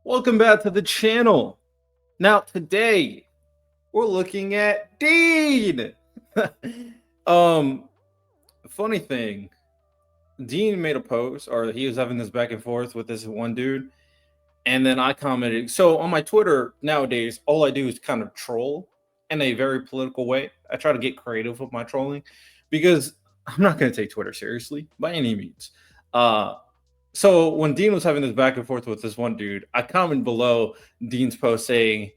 Welcome back to the channel. Now, today we're looking at Dean. um, Funny thing, Dean made a post, or he was having this back and forth with this one dude, and then I commented. So on my Twitter nowadays, all I do is kind of troll in a very political way. I try to get creative with my trolling because I'm not going to take Twitter seriously by any means. Uh, so when Dean was having this back and forth with this one dude, I commented below Dean's post saying,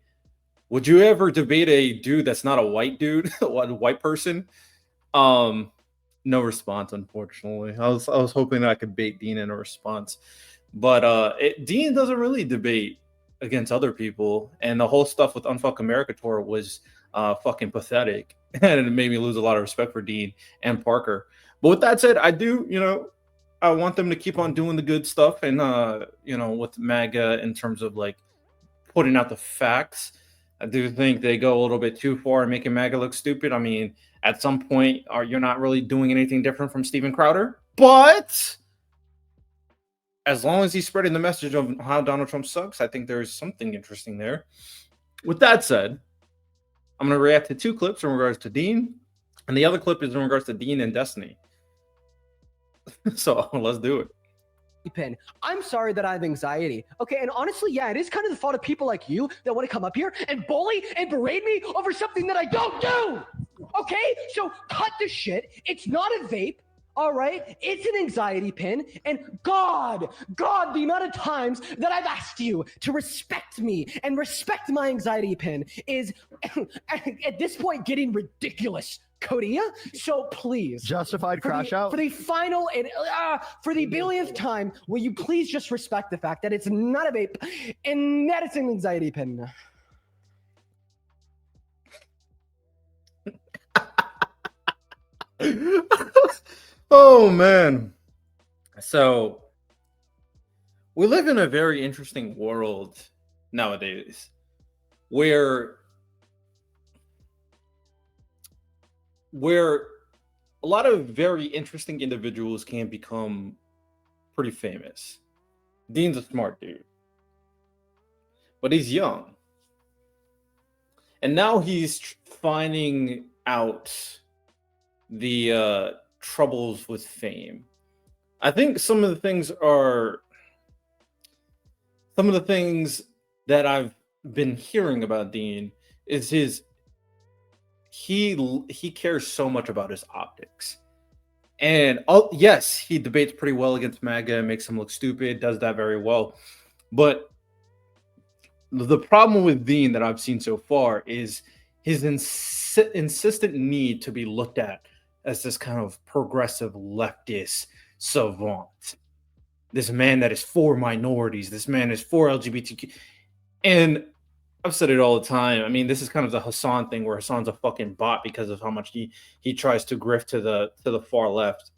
"Would you ever debate a dude that's not a white dude, a white person?" Um, no response, unfortunately. I was hoping I could bait Dean in a response, but Dean doesn't really debate against other people, and the whole stuff with Unfuck America tour was fucking pathetic, and it made me lose a lot of respect for Dean and Parker. But with that said, I do, I want them to keep on doing the good stuff, and with MAGA in terms of like putting out the facts. I do think they go a little bit too far in making MAGA look stupid. I mean, at some point, you're not really doing anything different from Steven Crowder, but as long as he's spreading the message of how Donald Trump sucks, I think there's something interesting there. With that said, I'm going to react to two clips in regards to Dean, and the other clip is in regards to Dean and Destiny. So let's do it. Pin. I'm sorry that I have anxiety. Okay, and honestly, yeah, it is kind of the fault of people like you that want to come up here and bully and berate me over something that I don't do. Okay, so cut the shit. It's not a vape. All right, it's an anxiety pin, and God, the amount of times that I've asked you to respect me and respect my anxiety pin is at this point getting ridiculous. Kodia, so please, justified crash out for the final and for the billionth time, will you please just respect the fact that it's not a vape and that it's an anxiety pin? Oh man. So we live in a very interesting world nowadays where a lot of very interesting individuals can become pretty famous. Dean's a smart dude, but he's young. And now he's finding out the troubles with fame. I think some of the things that I've been hearing about Dean is he cares so much about his optics. And yes, he debates pretty well against MAGA, makes him look stupid, does that very well. But the problem with Dean that I've seen so far is his insistent need to be looked at as this kind of progressive leftist savant. This man that is for minorities, this man is for LGBTQ. And I've said it all the time. I mean, this is kind of the Hassan thing where Hassan's a fucking bot because of how much he tries to grift to the far left.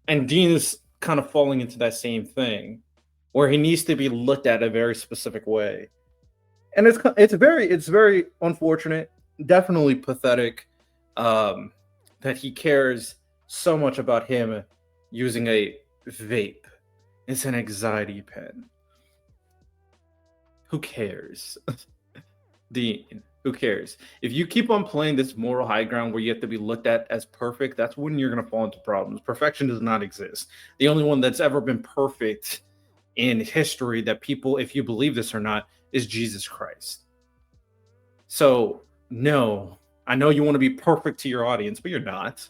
And Dean is kind of falling into that same thing where he needs to be looked at a very specific way. And it's very unfortunate, definitely pathetic, that he cares so much about him using a vape. It's an anxiety pen. Who cares? Dean, who cares? If you keep on playing this moral high ground where you have to be looked at as perfect, that's when you're going to fall into problems. Perfection does not exist. The only one that's ever been perfect in history that people, if you believe this or not, is Jesus Christ. So, no, I know you want to be perfect to your audience, but you're not.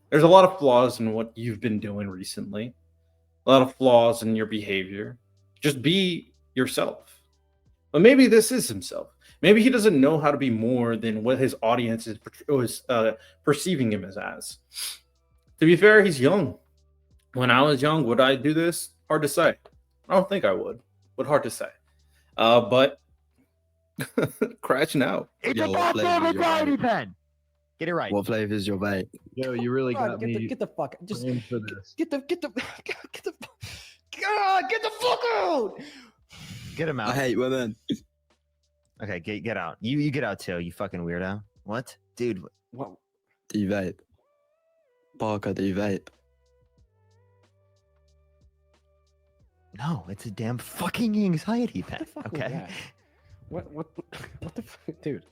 There's a lot of flaws in what you've been doing recently, a lot of flaws in your behavior. Just be yourself. But maybe this is himself. Maybe he doesn't know how to be more than what his audience is perceiving him as. To be fair, he's young. When I was young, would I do this? Hard to say. I don't think I would. But hard to say. But crashing out. It's a goddamn anxiety pen. Get it right. What flavor is your vape? Yo, you really God, got me. get the fuck just in for this. get the fuck out. Get him out. I hate women. Okay, get out. You get out too. You fucking weirdo. What, dude? What? Do you vape? Parker, do you vape? No, it's a damn fucking anxiety pen. What the fuck was Okay. that? What the fuck, dude?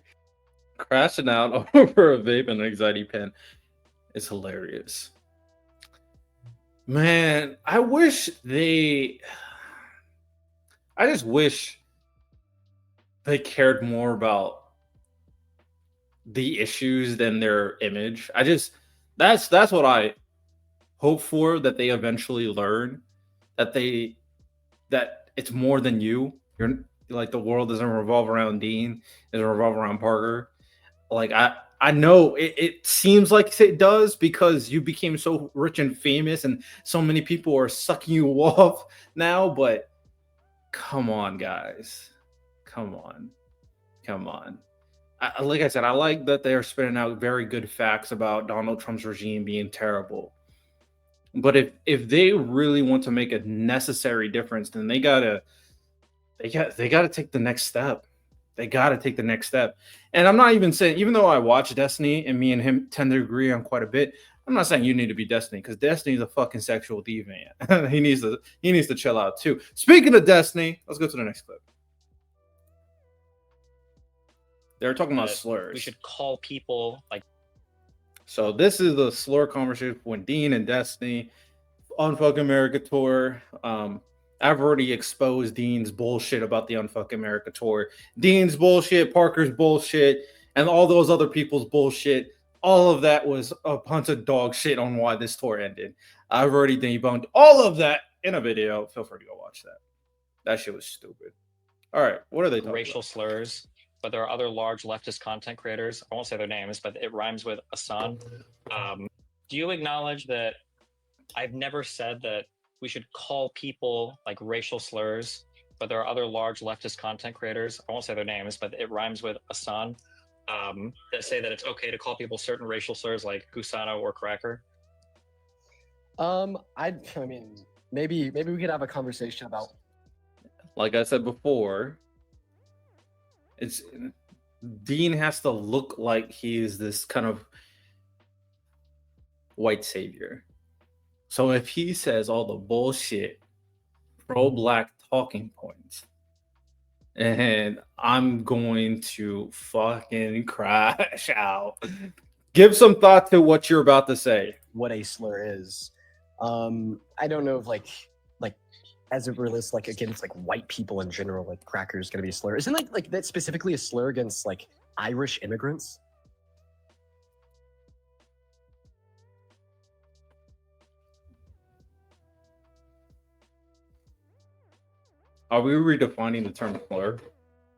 Crashing out over a vape and anxiety pen is hilarious. Man, I just wish they cared more about the issues than their image. That's what I hope for, that they eventually learn that it's more than you. You're like, the world doesn't revolve around Dean, it doesn't revolve around Parker. Like I know it seems like it does because you became so rich and famous and so many people are sucking you off now, but come on, guys. Come on. Come on. Like I said, I like that they're spitting out very good facts about Donald Trump's regime being terrible. But if they really want to make a necessary difference, then they gotta take the next step. They gotta take the next step. And I'm not even saying, even though I watch Destiny and me and him tend to agree on quite a bit, I'm not saying you need to be Destiny, because Destiny's a fucking sexual thief, man. he needs to chill out too. Speaking of Destiny, let's go to the next clip. They're talking about slurs. We should call people like. So this is the slur conversation when Dean and Destiny Unfuck America tour. I've already exposed Dean's bullshit about the Unfuck America tour. Dean's bullshit, Parker's bullshit, and all those other people's bullshit. All of that was a bunch of dog shit on why this tour ended. I've already debunked all of that in a video. Feel free to go watch that. That shit was stupid. All right, what are they talking Racial about? slurs, but there are other large leftist content creators. I won't say their names, but it rhymes with Asan. Do you acknowledge that I've never said that we should call people like racial slurs, but there are other large leftist content creators, I won't say their names, but it rhymes with Asan, that say that it's okay to call people certain racial slurs like Gusano or Cracker? I mean, maybe we could have a conversation about. Like I said before, Dean has to look like he's this kind of white savior. So if he says all the bullshit pro-black talking points, and I'm going to fucking crash out. Give some thought to what you're about to say. What a slur is. I don't know if like as it relates like against like white people in general, like cracker is gonna be a slur. Isn't like that specifically a slur against like Irish immigrants? Are we redefining the term slur?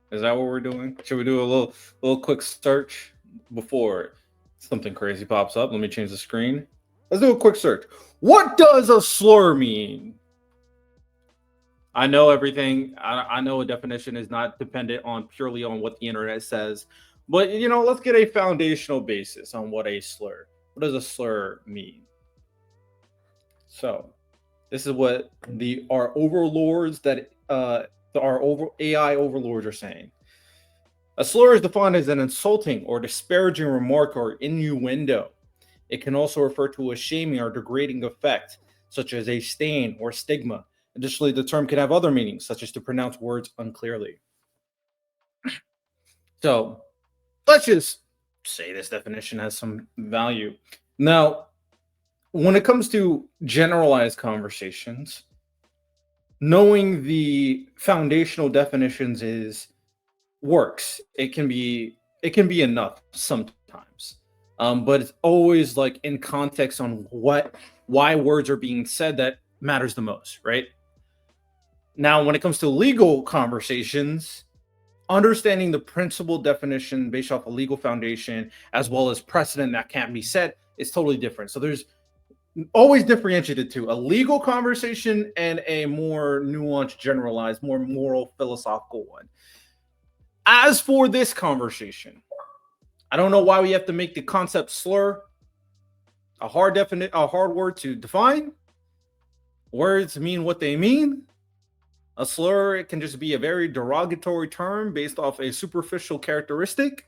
Is that what we're doing? Should we do a little quick search before something crazy pops up? Let me change the screen. Let's do a quick search. What does a slur mean? I know everything. I know a definition is not dependent on purely on what the internet says, but let's get a foundational basis on what a slur. What does a slur mean? So, this is what our overlords AI overlords are saying. A slur is defined as an insulting or disparaging remark or innuendo. It can also refer to a shaming or degrading effect, such as a stain or stigma. Additionally, the term can have other meanings, such as to pronounce words unclearly. So, let's just say this definition has some value. Now, when it comes to generalized conversations, knowing the foundational definitions works. It can be enough sometimes, but it's always like in context on why words are being said that matters the most, right? Now, when it comes to legal conversations, understanding the principal definition based off a legal foundation as well as precedent that can't be set is totally different. So there's always differentiated to a legal conversation and a more nuanced, generalized, more moral, philosophical one. As for this conversation, I don't know why we have to make the concept slur a hard word to define. Words mean what they mean. A slur, it can just be a very derogatory term based off a superficial characteristic.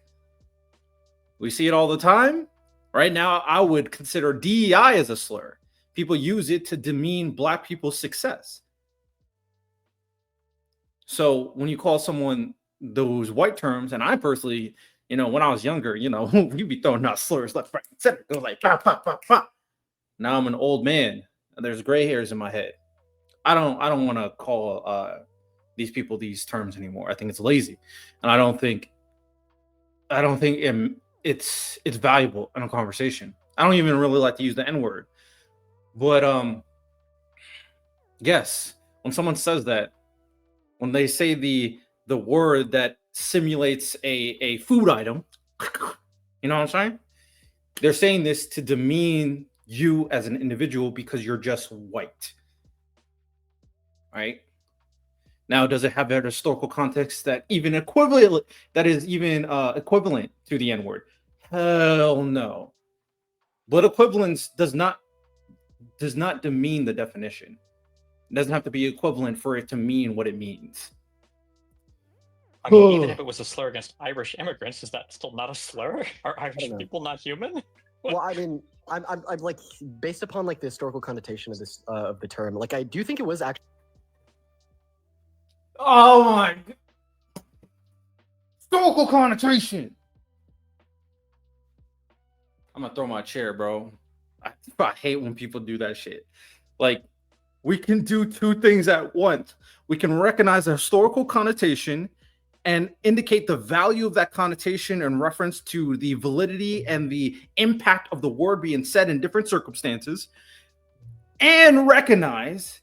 We see it all the time. Right now, I would consider DEI as a slur. People use it to demean Black people's success. So when you call someone those white terms, and I personally, when I was younger, we'd be throwing out slurs left, right, center. It was like, pop, pop, pop, pop. Now I'm an old man, and there's gray hairs in my head. I don't want to call these people these terms anymore. I think it's lazy, and I don't think it's valuable in a conversation. I don't even really like to use the N word, but yes, when someone says that, when they say the word that simulates a food item, you know what I'm saying? They're saying this to demean you as an individual because you're just white. Right? Now, does it have a historical context that is even equivalent to the N-word? Hell no. But equivalence does not demean the definition. It doesn't have to be equivalent for it to mean what it means. I mean, even if it was a slur against Irish immigrants, is that still not a slur? Are Irish people not human? Well, I mean, I'm like, based upon like the historical connotation of this of the term, like I do think it was actually. Oh my God. Historical connotation. I'm gonna throw my chair, bro. I hate when people do that shit. Like, we can do two things at once. We can recognize the historical connotation and indicate the value of that connotation in reference to the validity and the impact of the word being said in different circumstances, and recognize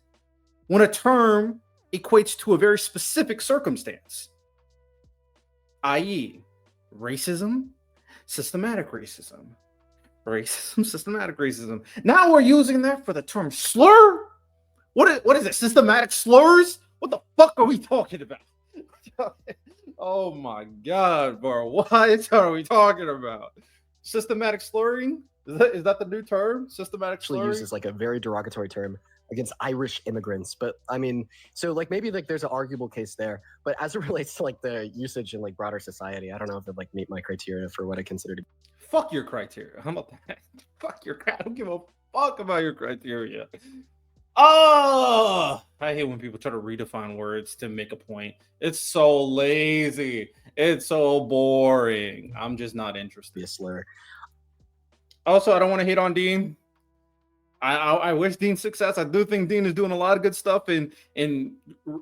when a term equates to a very specific circumstance, i.e., racism, systematic racism. Racism, systematic racism. Now we're using that for the term slur? What is it? Systematic slurs? What the fuck are we talking about? Oh my God, bro. What are we talking about? Systematic slurring? Is that the new term? Systematic slurring? Used as like a very derogatory term against Irish immigrants. But I mean, so like maybe like there's an arguable case there. But as it relates to like the usage in like broader society, I don't know if it like meet my criteria for what I consider to be. Fuck your criteria. How about that? Fuck your criteria. I don't give a fuck about your criteria. Oh, I hate when people try to redefine words to make a point. It's so lazy. It's so boring. I'm just not interested. Be a slur. Also, I don't want to hate on Dean. I wish Dean success. I do think Dean is doing a lot of good stuff in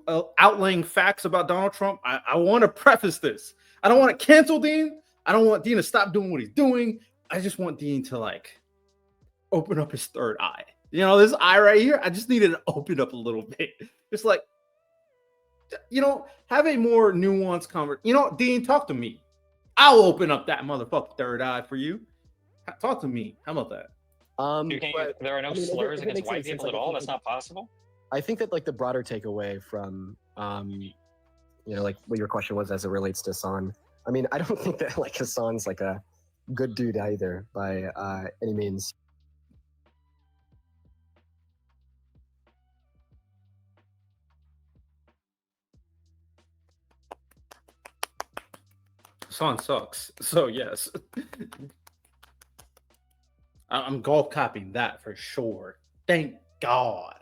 outlaying facts about Donald Trump. I want to preface this. I don't want to cancel Dean. I don't want Dean to stop doing what he's doing. I just want Dean to like open up his third eye. This eye right here, I just needed to open up a little bit. Just like, have a more nuanced conversation. Dean, talk to me. I'll open up that motherfucking third eye for you. Talk to me. How about that? There are no slurs against white people at all? That's not possible? I think that like the broader takeaway from, like what your question was as it relates to Hassan. I mean, I don't think that like Hassan's like a good dude either by any means. Hassan sucks. So yes. I'm golf copying that for sure. Thank God.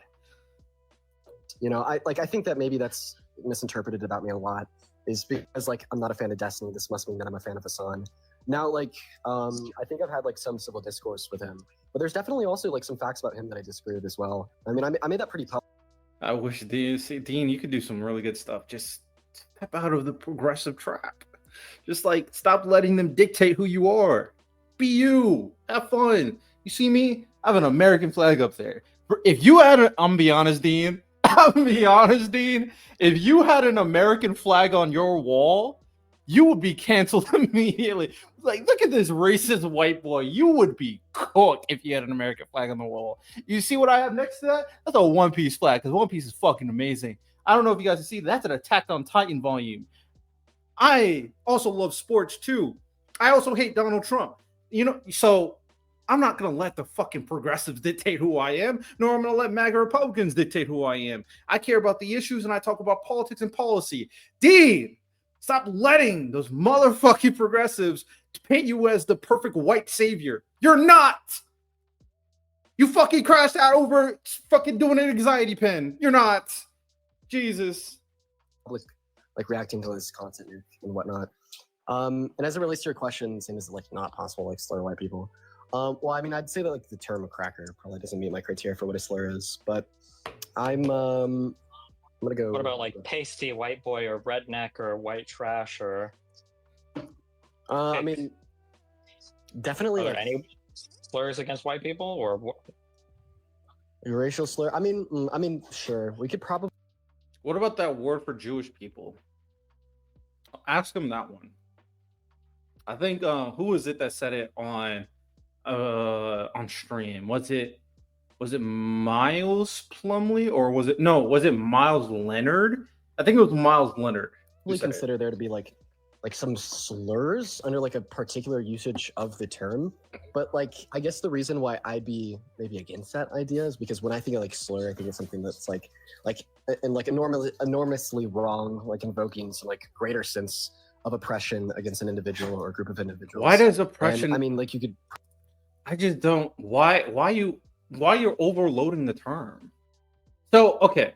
I think that maybe that's misinterpreted about me a lot. Is because like I'm not a fan of Destiny. This must mean that I'm a fan of Hassan. Now, like I think I've had like some civil discourse with him, but there's definitely also like some facts about him that I disagree with as well. I mean, I made that pretty public. I wish Dean, you could do some really good stuff. Just step out of the progressive trap. Just like stop letting them dictate who you are. Be you. Have fun. You see me? I have an American flag up there. If you had I'm gonna be honest, Dean. If you had an American flag on your wall, you would be canceled immediately. Like, look at this racist white boy. You would be cooked if you had an American flag on the wall. You see what I have next to that? That's a One Piece flag, because One Piece is fucking amazing. I don't know if you guys can see, that's an Attack on Titan volume. I also love sports too. I also hate Donald Trump. So I'm not going to let the fucking progressives dictate who I am, nor I'm going to let MAGA Republicans dictate who I am. I care about the issues and I talk about politics and policy. Dean, stop letting those motherfucking progressives paint you as the perfect white savior. You're not. You fucking crashed out over fucking doing an anxiety pen. You're not. Jesus. public like reacting to this content and whatnot. And as it relates to your question, saying is like not possible like slur white people. Well, I mean, I'd say that like the term cracker probably doesn't meet my criteria for what a slur is, but I'm gonna go. What about like pasty white boy or redneck or white trash or? I mean, definitely Are there like any slurs against white people or what? racial slur. I mean, sure, we could probably. What about that word for Jewish people? Ask them that one. I think who was it that said it on stream? Was it Miles Plumley or was it Miles Leonard? I think it was Miles Leonard. who We said it. consider there to be like some slurs under like a particular usage of the term, but like I guess the reason why I'd be maybe against that idea is because when I think of like slur, I think it's something that's like and like enormously wrong, like invoking some like greater sense of oppression against an individual or a group of individuals. Why does And, oppression? I mean, like you could. I just don't. Why you're overloading the term? So okay,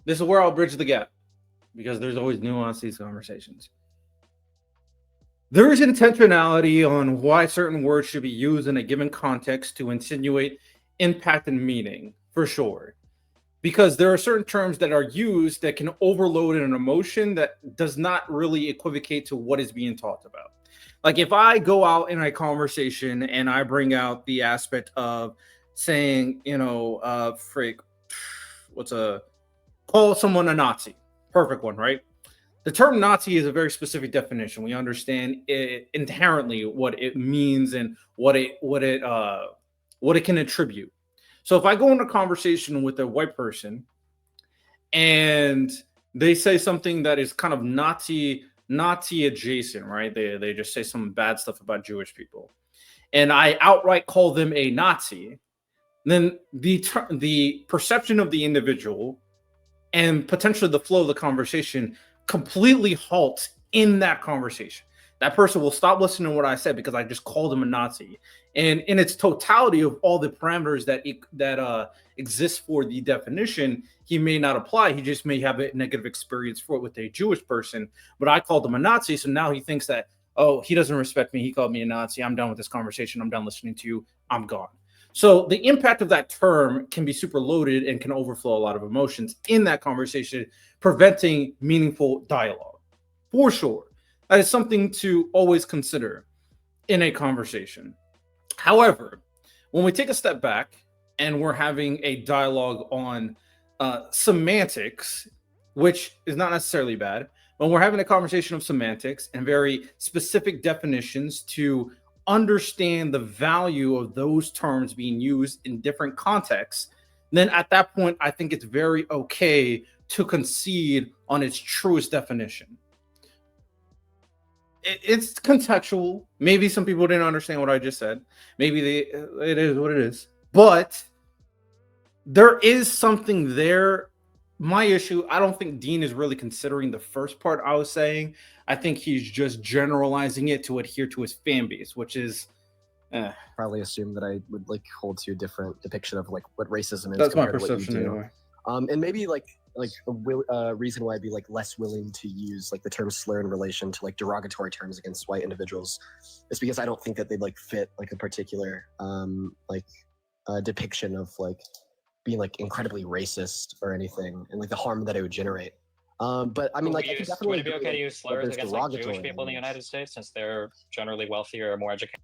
this is where I'll bridge the gap because there's always nuance to these conversations. There is intentionality on why certain words should be used in a given context to insinuate impact and meaning, for sure. Because there are certain terms that are used that can overload an emotion that does not really equivocate to what is being talked about. Like if I go out in a conversation and I bring out the aspect of saying, call someone a Nazi. Perfect one, right? The term Nazi is a very specific definition. We understand it inherently what it means and what it can attribute. So if I go into a conversation with a white person and they say something that is kind of Nazi adjacent, right? They just say some bad stuff about Jewish people, and I outright call them a Nazi, then the perception of the individual and potentially the flow of the conversation completely halts in that conversation. That person will stop listening to what I said because I just called him a Nazi. And in its totality of all the parameters that exist for the definition, he may not apply. He just may have a negative experience for it with a Jewish person. But I called him a Nazi, so now he thinks that, oh, he doesn't respect me. He called me a Nazi. I'm done with this conversation. I'm done listening to you. I'm gone. So the impact of that term can be super loaded and can overflow a lot of emotions in that conversation, preventing meaningful dialogue. For sure. That is something to always consider in a conversation. However, when we take a step back and we're having a dialogue on semantics, which is not necessarily bad, when we're having a conversation of semantics and very specific definitions to understand the value of those terms being used in different contexts, then at that point, I think it's very okay to concede on its truest definition. It's contextual. Maybe some people didn't understand what I just said. Maybe it is what it is. But there is something there. My issue, I don't think Dean is really considering the first part I was saying. I think he's just generalizing it to adhere to his fan base, which is Probably assume that I would like hold to a different depiction of like what racism is. That's my compared to what you perception do. anyway. And maybe like a reason why I'd be like less willing to use like the term slur in relation to like derogatory terms against white individuals is because I don't think that they'd like fit like a particular depiction of like being like incredibly racist or anything and like the harm that it would generate. But I mean, like, I could definitely would it be okay to use slurs there's against like, Jewish derogatory people in the elements. United States since they're generally wealthier or more educated?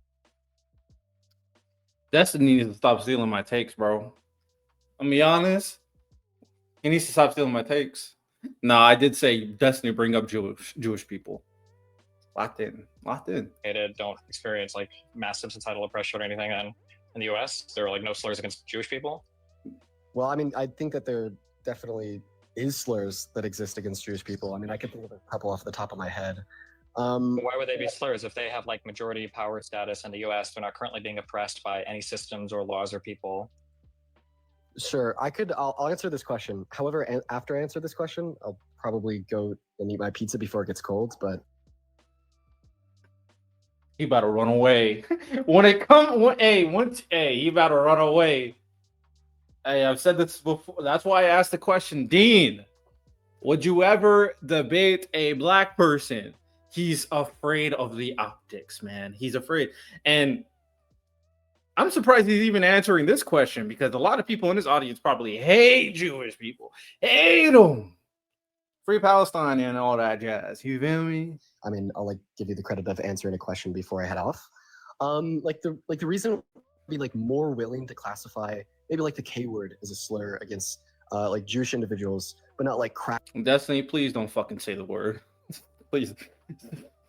Destiny needs to stop stealing my takes, bro. I'll be honest. He needs to stop stealing my takes. No, I did say Destiny bring up Jewish people. Locked in. Don't experience like massive societal oppression or anything in the US. There are like no slurs against Jewish people. Well, I mean, I think that there definitely is slurs that exist against Jewish people. I mean, I could think of a couple off the top of my head. Why would they be slurs if they have like majority power status in the US? They're not currently being oppressed by any systems or laws or people. Sure, I'll answer this question. However, after I answer this question, I'll probably go and eat my pizza before it gets cold. But He about to run away. He about to run away. Hey, I've said this before. That's why I asked the question, Dean. Would you ever debate a black person? He's afraid of the optics, man. He's afraid. And I'm surprised he's even answering this question because a lot of people in this audience probably hate Jewish people, hate them. Free Palestine and all that jazz. You feel me? I mean, I'll like give you the credit of answering a question before I head off. Like the reason I'd be like more willing to classify maybe like the K word as a slur against like Jewish individuals, but not like crack. Destiny, please don't fucking say the word. Please.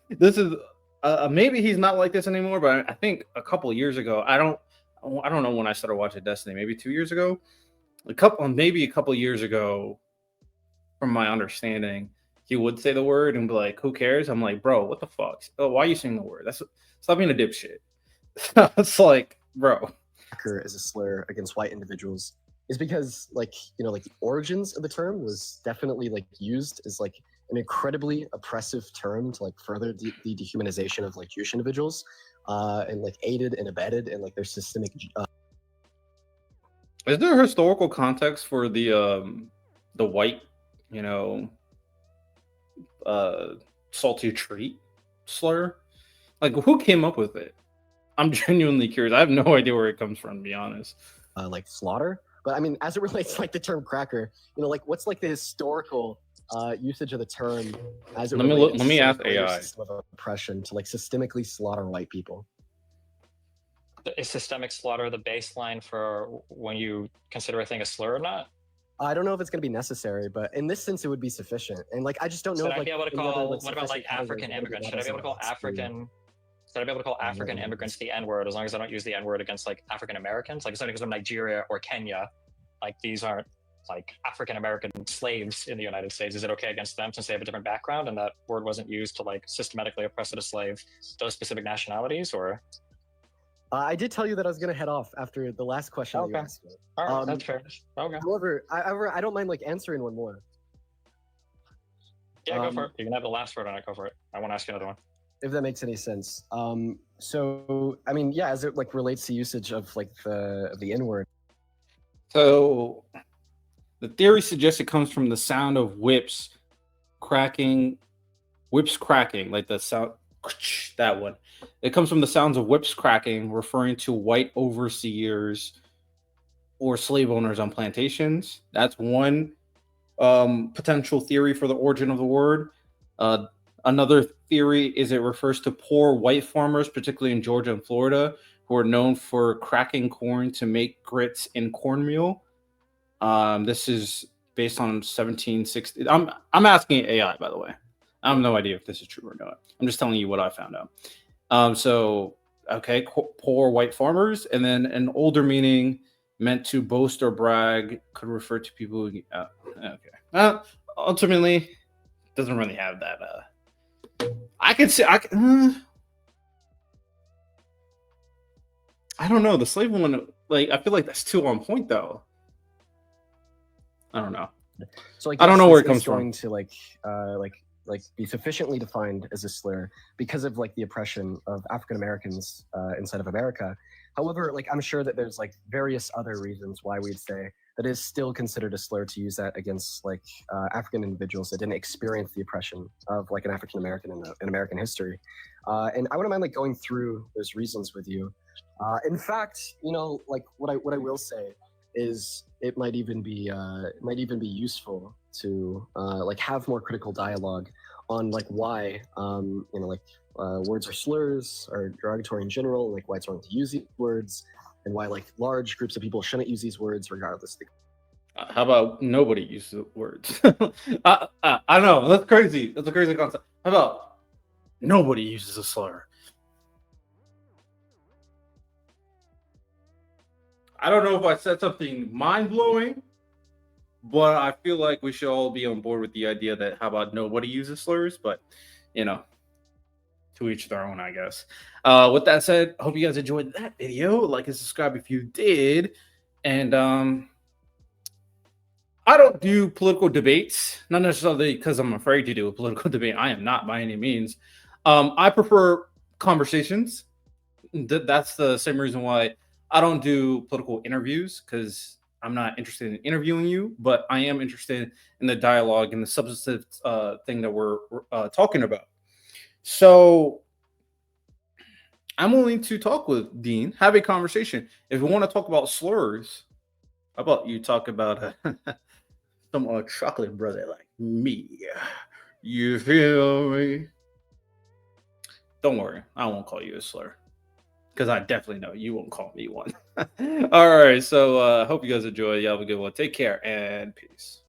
This is maybe he's not like this anymore, but I think a couple of years ago, I don't know when I started watching Destiny, maybe 2 years ago. Maybe a couple of years ago, from my understanding, he would say the word and be like, "Who cares?" I'm like, "Bro, what the fuck? Oh, why are you saying the word? Stop being a dipshit." It's like, bro. As a slur against white individuals is because like like the origins of the term was definitely like used as like an incredibly oppressive term to like further the dehumanization of like Jewish individuals and like aided and abetted and like their systemic Is there historical context for the white, salty treat slur? Like, who came up with it? I'm genuinely curious. I have no idea where it comes from, to be honest. like slaughter. But I mean, as it relates to like the term cracker, like what's like the historical usage of the term as it relates let me to ask like, a AI. system of oppression to like systemically slaughter white people? Is systemic slaughter the baseline for when you consider a thing a slur or not? I don't know if it's going to be necessary, but in this sense, it would be sufficient. And like, I just don't know. Should if, I like, be able to any other, call? like, What about like sufficient categories African would be immigrants? Should I be able to call necessary? African? Should I be able to call African immigrants the N-word as long as I don't use the N-word against like African Americans? Like if somebody goes from Nigeria or Kenya, like these aren't like African American slaves in the United States. Is it okay against them since they have a different background and that word wasn't used to like systematically oppress a slave those specific nationalities? Or I did tell you that I was going to head off after the last question that you Okay. asked me. all right, that's fair. Okay, However, I don't mind like answering one more. yeah, go for it. You can have the last word on it. Go for it. I want to ask you another one. If that makes any sense. So I mean, yeah, as it like relates to usage of like the N-word. So, the theory suggests it comes from the sound of whips cracking, like the sound, that one. It comes from the sounds of whips cracking, referring to white overseers or slave owners on plantations. That's one potential theory for the origin of the word. Another theory is it refers to poor white farmers, particularly in Georgia and Florida, who are known for cracking corn to make grits and cornmeal. This is based on 1760. I'm asking AI, by the way. I have no idea if this is true or not. I'm just telling you what I found out. So, okay, poor white farmers, and then an older meaning meant to boast or brag could refer to people. Okay. Ultimately, doesn't really have that. I could say I don't know. The slave one, like I feel like that's too on point though. I don't know. So like, I don't know yes, where it this comes is from. going to like be sufficiently defined as a slur because of like the oppression of African Americans inside of America. However, like I'm sure that there's like various other reasons why we'd say that is still considered a slur to use that against like African individuals that didn't experience the oppression of like an African American in American history. And I wouldn't mind like going through those reasons with you. In fact, like what I will say is it might even be useful to like have more critical dialogue on like why words are slurs or derogatory in general, like why it's wrong to use these words, and why like large groups of people shouldn't use these words regardless. How about nobody uses the words? I know that's crazy. That's a crazy concept. How about nobody uses a slur? I don't know if I said something mind blowing, but I feel like we should all be on board with the idea that how about nobody uses slurs? But to each their own, I guess. With that said, I hope you guys enjoyed that video. Like and subscribe if you did. And I don't do political debates, not necessarily because I'm afraid to do a political debate. I am not by any means. I prefer conversations. That's the same reason why I don't do political interviews, because I'm not interested in interviewing you, but I am interested in the dialogue and the substantive thing that we're talking about. So I'm willing to talk with Dean, have a conversation. If we want to talk about slurs, how about you talk about some chocolate brother like me? You feel me? Don't worry, I won't call you a slur because I definitely know you won't call me one. All right, so hope you guys enjoy. You have a good one. Take care and peace.